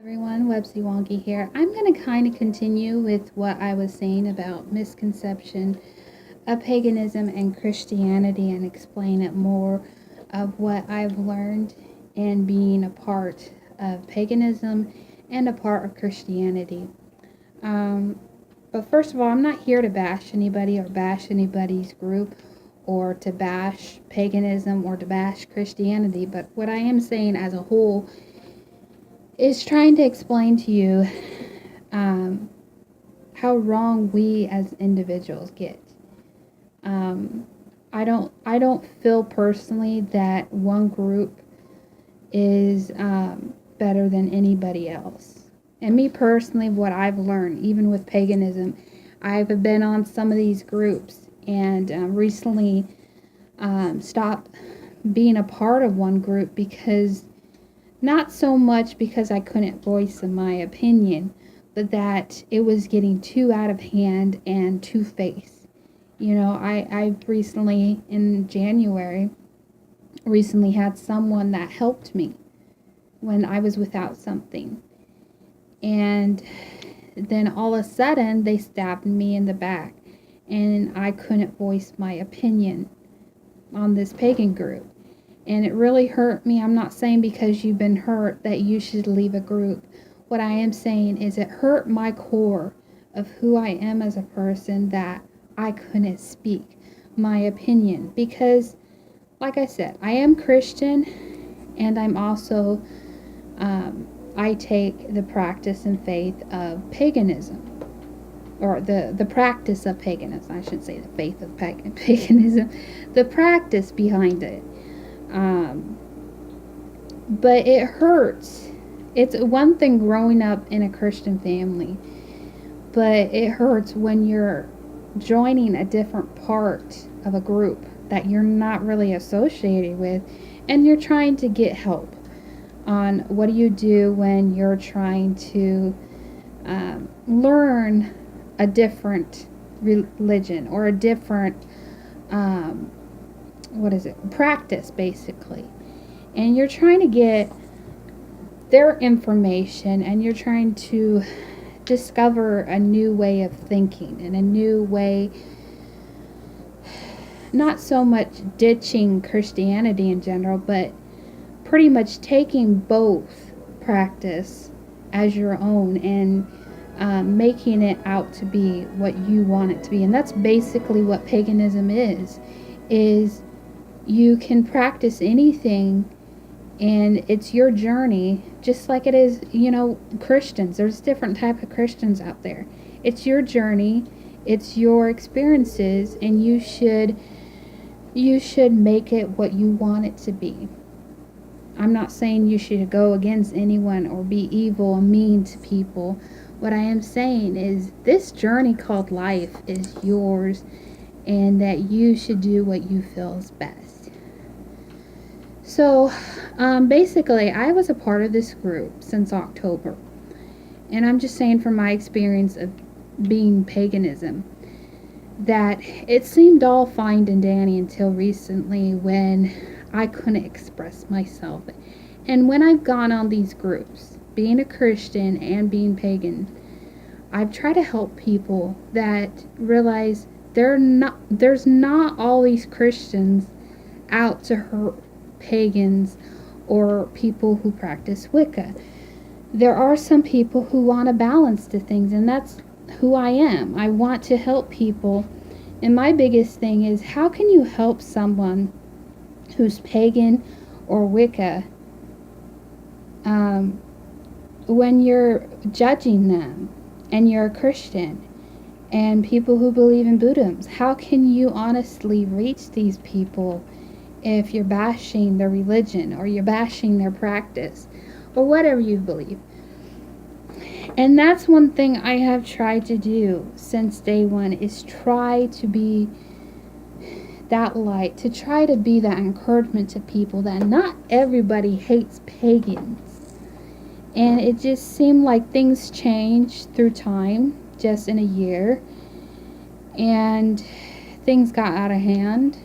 Everyone, Websy Wonky here. I'm going to kind of continue with what I was saying about misconception of paganism and Christianity and explain it more of what I've learned in being a part of paganism and a part of Christianity. Um, but first of all, I'm not here to bash anybody or bash anybody's group or to bash paganism or to bash Christianity, but what I am saying as a whole is trying to explain to you um, how wrong we as individuals get. Um, I don't feel personally that one group is better than anybody else. And me personally, what I've learned, even with paganism, I've been on some of these groups and recently stopped being a part of one group because not so much because I couldn't voice my opinion, but that it was getting too out of hand and two-faced. You know, I recently, in January, recently had someone that helped me when I was without something. And then all of a sudden, they stabbed me in the back, and I couldn't voice my opinion on this pagan group. And it really hurt me. I'm not saying because you've been hurt that you should leave a group. What I am saying is it hurt my core of who I am as a person that I couldn't speak my opinion. Because, like I said, I am Christian and I'm also, I take the practice and faith of paganism. Or the practice of paganism. I should say the faith of paganism. The practice behind it. But it hurts. It's one thing growing up in a Christian family, but it hurts when you're joining a different part of a group that you're not really associated with and you're trying to get help on what do you do when you're trying to learn a different religion or a different practice, basically. And you're trying to get their information and you're trying to discover a new way of thinking and a new way, not so much ditching Christianity in general, but pretty much taking both practice as your own and making it out to be what you want it to be. And that's basically what paganism is you can practice anything and it's your journey, just like it is, Christians. There's different type of Christians out there. It's your journey, it's your experiences, and you should make it what you want it to be. I'm not saying you should go against anyone or be evil and mean to people. What I am saying is this journey called life is yours and that you should do what you feel is best. So, basically, I was a part of this group since October. And I'm just saying from my experience of being paganism, that it seemed all fine and dandy until recently when I couldn't express myself. And when I've gone on these groups, being a Christian and being pagan, I've tried to help people that realize there's not all these Christians out to hurt pagans or people who practice Wicca. There are some people who want a balance to things, and that's who I am. I want to help people, and my biggest thing is how can you help someone who's pagan or Wicca when you're judging them and you're a Christian? And people who believe in Buddhism, how can you honestly reach these people if you're bashing their religion or you're bashing their practice or whatever you believe? And that's one thing I have tried to do since day one, is try to be that light, to try to be that encouragement to people that not everybody hates pagans. And it just seemed like things changed through time, just in a year, and things got out of hand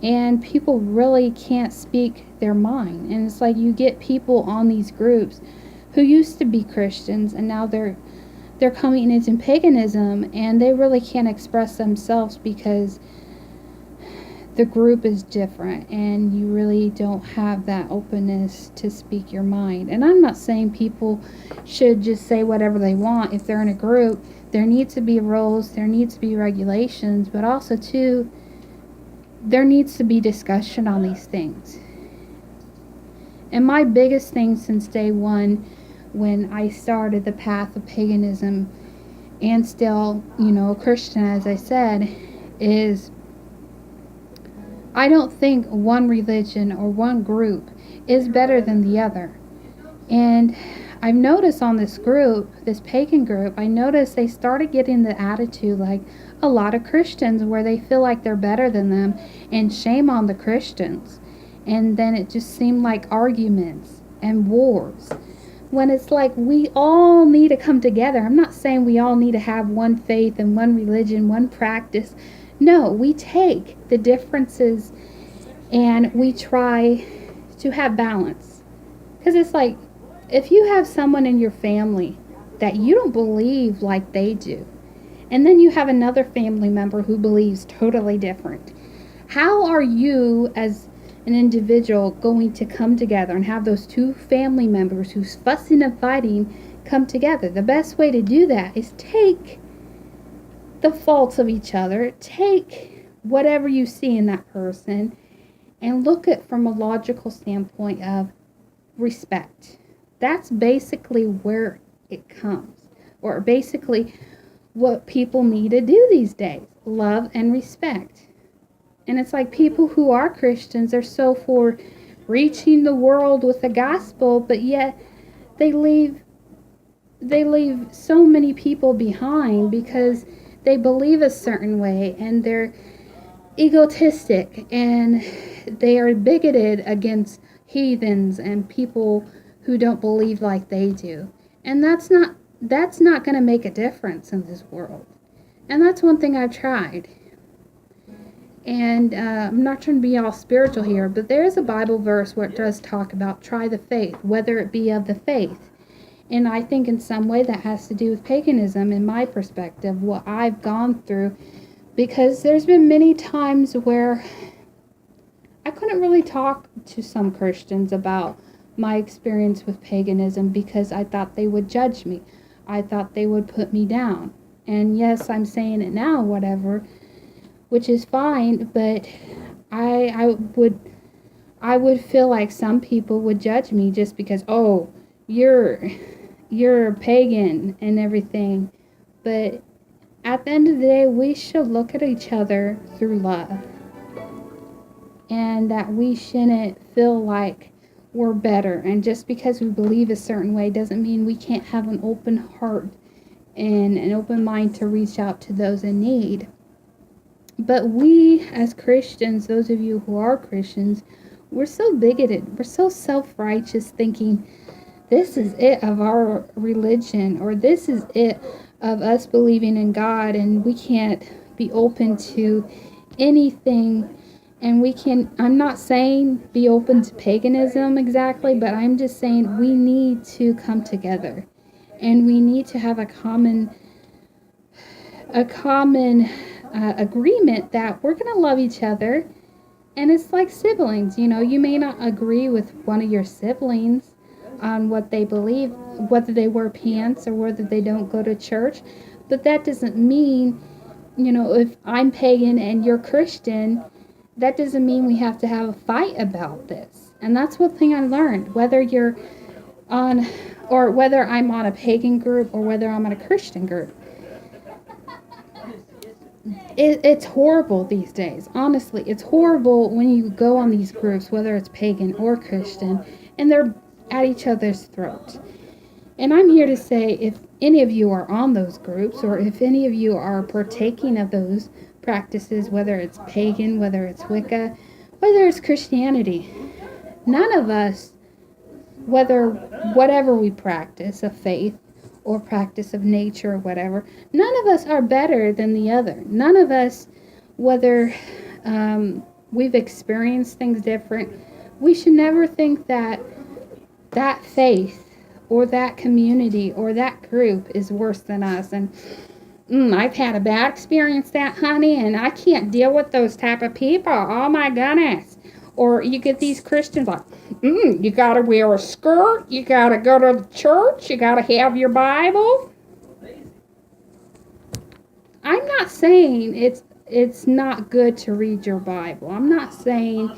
and people really can't speak their mind. And it's like you get people on these groups who used to be Christians, and now they're coming into paganism, and they really can't express themselves because the group is different, and you really don't have that openness to speak your mind. And I'm not saying people should just say whatever they want. If they're in a group, there needs to be rules, there needs to be regulations, but also too, there needs to be discussion on these things. And my biggest thing since day one, when I started the path of paganism, and still, a Christian, as I said, is I don't think one religion or one group is better than the other. And I've noticed on this group, this pagan group, I noticed they started getting the attitude like a lot of Christians, where they feel like they're better than them, and shame on the Christians. And then it just seemed like arguments and wars, when it's like we all need to come together. I'm not saying we all need to have one faith and one religion, one practice. No, we take the differences and we try to have balance. Because it's like, if you have someone in your family that you don't believe like they do, and then you have another family member who believes totally different, how are you as an individual going to come together and have those two family members who's fussing and fighting come together? The best way to do that is take the faults of each other, take whatever you see in that person, and look at from a logical standpoint of respect. That's basically where it comes, or basically what people need to do these days: love and respect. And it's like people who are Christians are so for reaching the world with the gospel, but yet they leave so many people behind because they believe a certain way, and they're egotistic, and they are bigoted against heathens and people who don't believe like they do. And that's not going to make a difference in this world. And that's one thing I've tried. And I'm not trying to be all spiritual here, but there is a Bible verse where it does talk about try the faith, whether it be of the faith. And I think in some way that has to do with paganism, in my perspective, what I've gone through. Because there's been many times where I couldn't really talk to some Christians about my experience with paganism because I thought they would judge me. I thought they would put me down. And yes, I'm saying it now, whatever, which is fine, but I would feel like some people would judge me just because, oh, you're a pagan and everything. But at the end of the day, we should look at each other through love. And that we shouldn't feel like we're better. And just because we believe a certain way doesn't mean we can't have an open heart and an open mind to reach out to those in need. But we as Christians, those of you who are Christians, we're so bigoted. We're so self-righteous, thinking this is it of our religion, or this is it of us believing in God, and we can't be open to anything. And I'm not saying be open to paganism exactly, but I'm just saying we need to come together. And we need to have a common agreement that we're going to love each other. And it's like siblings, you may not agree with one of your siblings on what they believe, whether they wear pants or whether they don't go to church. But that doesn't mean, if I'm pagan and you're Christian, that doesn't mean we have to have a fight about this. And that's one thing I learned, whether I'm on a pagan group or whether I'm on a Christian group. It's horrible these days. Honestly, it's horrible when you go on these groups, whether it's pagan or Christian, and they're at each other's throats. And I'm here to say, if any of you are on those groups, or if any of you are partaking of those practices, whether it's pagan, whether it's Wicca, whether it's Christianity, none of us, whatever we practice of faith or practice of nature or whatever, none of us are better than the other. None of us, whether we've experienced things different, we should never think that faith or that community or that group is worse than us. And I've had a bad experience that, honey, and I can't deal with those type of people. Oh my goodness. Or you get these Christians like, you gotta wear a skirt, you gotta go to church, you gotta have your Bible. I'm not saying it's not good to read your Bible. I'm not saying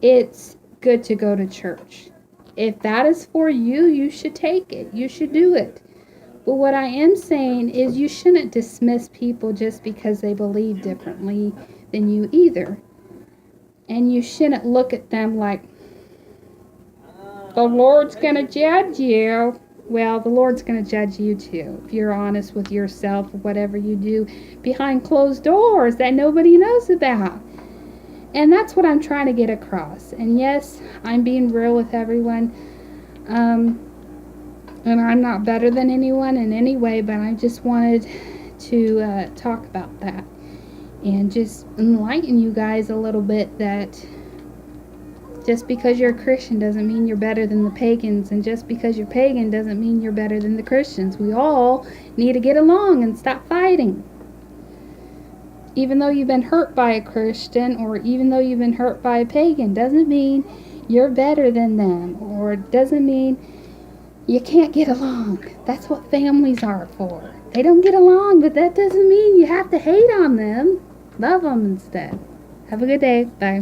it's good to go to church. If that is for you, you should take it. You should do it. But what I am saying is you shouldn't dismiss people just because they believe differently than you either. And you shouldn't look at them like, the Lord's going to judge you. Well, the Lord's going to judge you too. If you're honest with yourself, whatever you do behind closed doors that nobody knows about. And that's what I'm trying to get across. And yes, I'm being real with everyone. And I'm not better than anyone in any way, but I just wanted to talk about that. And just enlighten you guys a little bit that just because you're a Christian doesn't mean you're better than the pagans. And just because you're pagan doesn't mean you're better than the Christians. We all need to get along and stop fighting. Even though you've been hurt by a Christian or even though you've been hurt by a pagan doesn't mean you're better than them, or doesn't mean you can't get along. That's what families are for. They don't get along, but that doesn't mean you have to hate on them. Love them instead. Have a good day. Bye.